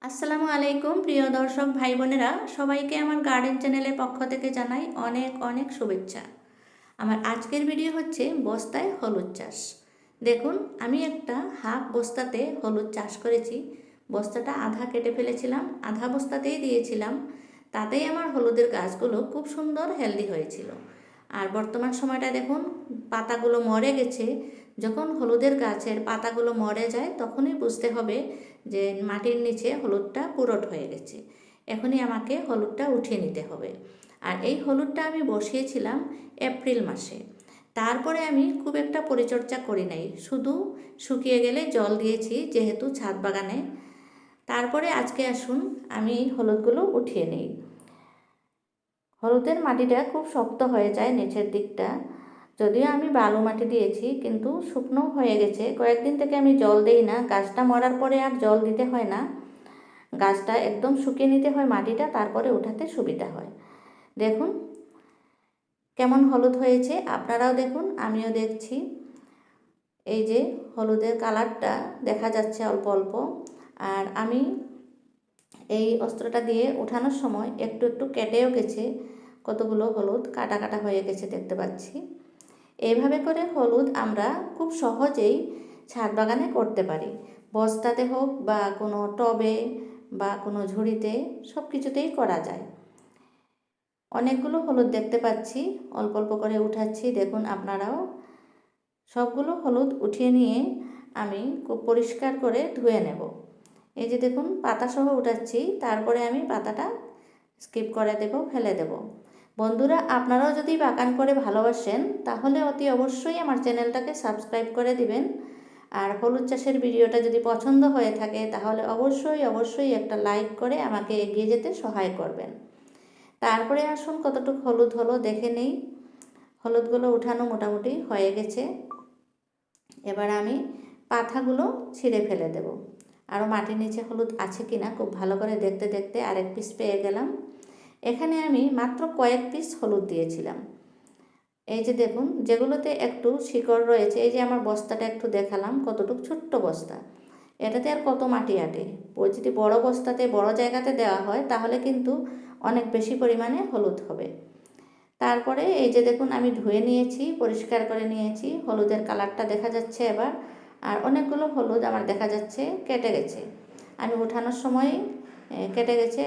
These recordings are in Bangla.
আসসালামু আলাইকুম প্রিয় দর্শক ভাই বোনেরা, সবাইকে আমার গার্ডেন চ্যানেলের পক্ষ থেকে জানাই অনেক অনেক শুভেচ্ছা। আমার আজকের ভিডিও হচ্ছে বস্তায় হলুদ চাষ। দেখুন, আমি একটা হাফ বস্তাতে হলুদ চাষ করেছি। বস্তাটা আধা কেটে ফেলেছিলাম, আধা বস্তাতেই দিয়েছিলাম। তাতেই আমার হলুদের গাছগুলো খুব সুন্দর হেলদি হয়েছিল। আর বর্তমান সময়টা দেখুন, পাতাগুলো মরে গেছে। যখন হলুদের গাছের পাতাগুলো মরে যায় তখনই বুঝতে হবে যে মাটির নিচে হলুদটা পুরট হয়ে গেছে। এখনই আমাকে হলুদটা উঠিয়ে নিতে হবে। আর এই হলুদটা আমি বসিয়েছিলাম এপ্রিল মাসে। তারপরে আমি খুব একটা পরিচর্যা করি নাই, শুধু শুকিয়ে গেলে জল দিয়েছি যেহেতু ছাদ বাগানে। তারপরে আজকে আসুন আমি হলুদগুলো উঠিয়ে নিই। হলুদের মাটিটা খুব শক্ত হয়ে যায় নিচের দিকটা। যদিও আমি বালু মাটি দিয়েছি কিন্তু শুকনো হয়ে গেছে। কয়েকদিন থেকে আমি জল দেই না, গাছটা মরার পরে আর জল দিতে হয় না। গাছটা একদম শুকিয়ে নিতে হয় মাটিটা, তারপরে উঠাতে সুবিধা হয়। দেখুন কেমন হলুদ হয়েছে, আপনারাও দেখুন, আমিও দেখছি। এই যে হলুদের কালারটা দেখা যাচ্ছে অল্প অল্প। আর আমি এই অস্ত্রটা দিয়ে উঠানোর সময় একটু একটু কেটেও গেছে, কতগুলো হলুদ কাটা কাটা হয়ে গেছে দেখতে পাচ্ছি। এইভাবে করে হলুদ আমরা খুব সহজেই ছাদ বাগানে করতে পারি। বস্তাতে হোক বা কোনো টবে বা কোনো ঝুড়িতে, সব কিছুতেই করা যায়। অনেকগুলো হলুদ দেখতে পাচ্ছি, অল্প অল্প করে উঠাচ্ছি। দেখুন আপনারাও। সবগুলো হলুদ উঠিয়ে নিয়ে আমি খুব পরিষ্কার করে ধুয়ে নেব। এই যে দেখুন পাতাসহ উঠাচ্ছি, তারপরে আমি পাতাটা স্কিপ করে দেব, ফেলে দেব। বন্ধুরা, আপনারাও যদি বাগান করে ভালোবাসেন তাহলে অতি অবশ্যই আমার চ্যানেলটাকে সাবস্ক্রাইব করে দিবেন। আর হলুদ চাষের ভিডিওটা যদি পছন্দ হয়ে থাকে তাহলে অবশ্যই অবশ্যই একটা লাইক করে আমাকে এগিয়ে যেতে সহায় করবেন। তারপরে আসুন কতটুকু হলুদ হলো দেখে নেই। হলুদগুলো উঠানো মোটামুটি হয়ে গেছে। এবার আমি পাতাগুলো ছিঁড়ে ফেলে দেব। আরও মাটির নিচে হলুদ আছে কিনা খুব ভালো করে দেখতে দেখতে আরেক পিস পেয়ে গেলাম। এখানে আমি মাত্র কয়েক পিস হলুদ দিয়েছিলাম। এই যে দেখুন, যেগুলোতে একটু শিকড় রয়েছে, এই যে আমার বস্তাটা একটু দেখালাম কতটুকু ছোট্ট বস্তা, এটাতে আর কত মাটি আটে। ওই যদি বড় বস্তাতে বড় জায়গাতে দেওয়া হয় তাহলে কিন্তু অনেক বেশি পরিমাণে হলুদ হবে। তারপরে এই যে দেখুন আমি ধুয়ে নিয়েছি, পরিষ্কার করে নিয়েছি। হলুদের কালারটা দেখা যাচ্ছে এবার। আর অনেকগুলো হলুদ আমার দেখা যাচ্ছে কেটে গেছে, আমি উঠানোর সময় কেটে গেছে।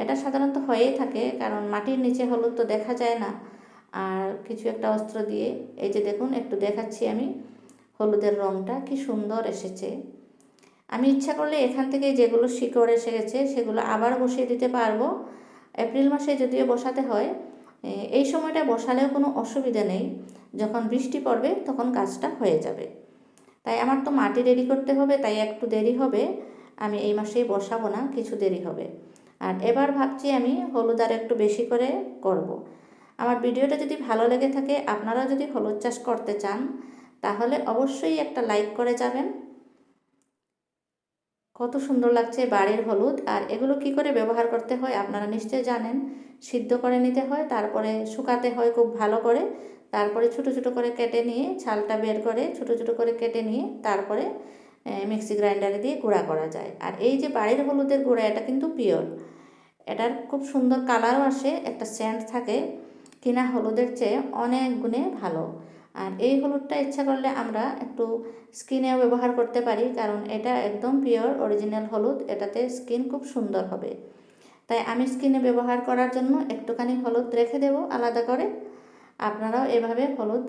এটা সাধারণত হয়েই থাকে, কারণ মাটির নিচে হলুদ তো দেখা যায় না। আর কিছু একটা অস্ত্র দিয়ে এই যে দেখুন একটু দেখাচ্ছি আমি, হলুদের রঙটা কি সুন্দর এসেছে। আমি ইচ্ছা করলে এখান থেকে যেগুলো শিকড় এসে গেছে সেগুলো আবার বসিয়ে দিতে পারবো। এপ্রিল মাসে যদিও বসাতে হয়, এই সময়টা বসালেও কোনো অসুবিধা নেই। যখন বৃষ্টি পড়বে তখন কাজটা হয়ে যাবে। তাই আমার তো মাটি রেডি করতে হবে, তাই একটু দেরি হবে। আমি এই মাসেই বসাবো না, কিছু দেরি হবে। আর এবার ভাবছি আমি হলুদ আর একটু বেশি করে করব। আমার ভিডিওটা যদি ভালো লেগে থাকে, আপনারাও যদি হলুদ চাষ করতে চান তাহলে অবশ্যই একটা লাইক করে যাবেন। কত সুন্দর লাগছে বাড়ির হলুদ। আর এগুলো কি করে ব্যবহার করতে হয় আপনারা নিশ্চয়ই জানেন। সিদ্ধ করে নিতে হয়, তারপরে শুকাতে হয় খুব ভালো করে, তারপরে ছোটো ছোটো করে কেটে নিয়ে ছালটা বের করে ছোটো ছোটো করে কেটে নিয়ে তারপরে মিক্সি গ্রাইন্ডারে দিয়ে গুঁড়া করা যায়। আর এই যে বাড়ির হলুদের গুঁড়া, এটা কিন্তু পিওর। এটার খুব সুন্দর কালারও আসে, একটা সেন্ট থাকে, কিনা হলুদের চেয়ে অনেক গুণে ভালো। আর এই হলুদটা ইচ্ছা করলে আমরা একটু স্কিনেও ব্যবহার করতে পারি, কারণ এটা একদম পিওর অরিজিনাল হলুদ, এটাতে স্কিন খুব সুন্দর হবে। তাই আমি স্কিনে ব্যবহার করার জন্য একটুখানি হলুদ রেখে দেব আলাদা করে। আপনারাও এভাবে হলুদ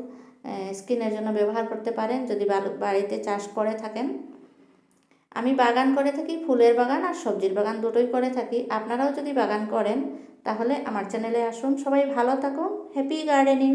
স্কিনের জন্য ব্যবহার করতে পারেন যদি বাড়িতে চাষ করে থাকেন। আমি বাগান করে থাকি, ফুলের বাগান আর সবজির বাগান দুটোই করে থাকি। আপনারাও যদি বাগান করেন তাহলে আমার চ্যানেলে আসুন। সবাই ভালো থাকুন, হ্যাপি গার্ডেনিং।